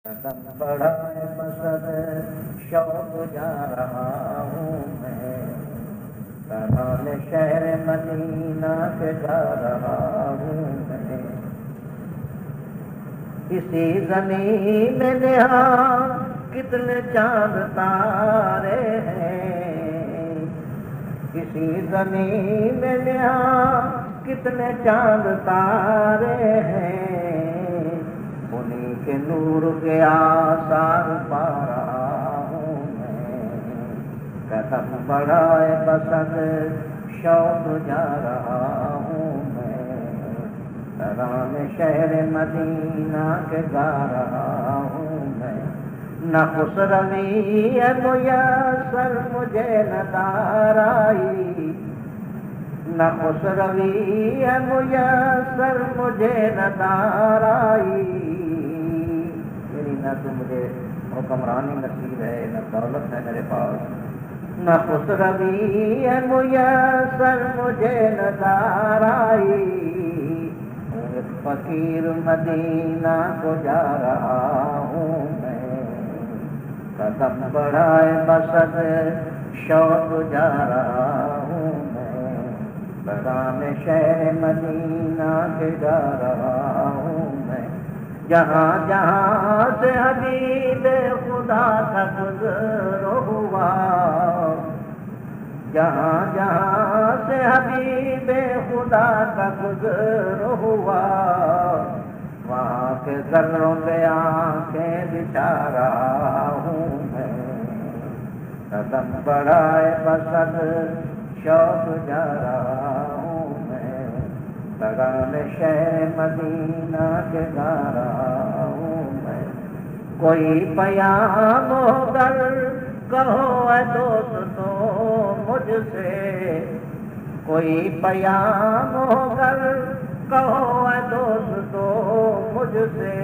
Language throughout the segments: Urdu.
قدم بڑھائے بسد شوق جا رہا ہوں میں، تران شہر مدینہ کے جا رہا ہوں میں، اسی زمین میں نہاں کتنے چاند تارے ہیں، اسی زمین میں نہاں کتنے چاند تارے ہیں، انہیں کے نور کے آثار پا رہا ہوں میں، قدم بڑھائے بسد شوق جا رہا ہوں میں، تران شہر مدینہ کے گا رہا ہوں میں، نہ خسروی ہے میسر مجھے نہ دارائی، نہ خسروی ہے میسر مجھے نہ دارائی، میری نہ تو مجھے حکمرانی نصیب ہے نہ دولت ہے میرے پاس، نہ خسروی ہے میسر مجھے نہ دارائی، ایک فقیر مدینہ کو جا رہا ہوں میں، قدم بڑھائے بسد شوق جا رہا ہوں میں، تران شہر مدینہ کے جا رہا ہوں میں، جہاں جہاں سے حبیب خدا کا گزر ہوا، جہاں جہاں سے حبیب خدا کا گزر ہوا، وہاں کے ذروں پہ آنکھیں بچھا رہا ہوں میں، قدم بڑھائے بسد شوق جا رہا ہوں میں، تران شہر مدینہ کے گا رہا ہوں میں، کوئی پیام ہو کر کہو اے دوستو مجھ سے، کوئی پیام ہو کر کہو اے دوستو مجھ سے،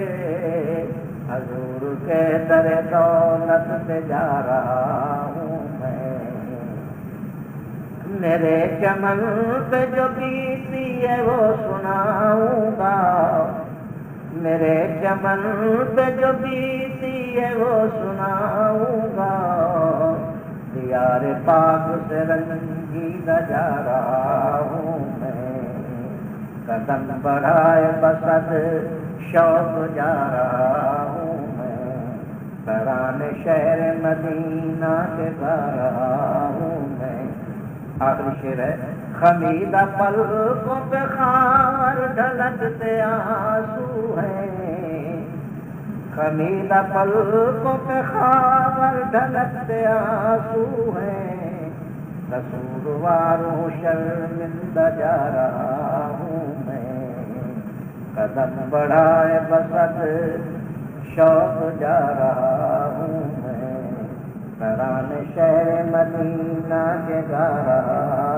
حضور کے در دولت پہ جا رہا ہوں میں، میرے چمن پہ جو بیتی ہے وہ سناؤں گا، میرے چمن پہ جو بیتی ہے وہ سناؤں گا، دیار پاک سے رنگیدہ جا رہا ہوں میں، قدم بڑھائے بسد شوق جا رہا ہوں میں، تران شہر مدینہ کے گا رہا ہوں میں، آخری شعر ہے، خمیدہ پلکوں پہ خار ڈھلکتے آنسو ہیں، خمیدہ پلکوں پہ خار ڈھلکتے آنسو ہیں، قصوروار ہوں شرمندہ جا رہا ہوں میں، قدم بڑھائے بسد شوق جا رہا ہوں میں، تران شہر مدینہ کے گا رہا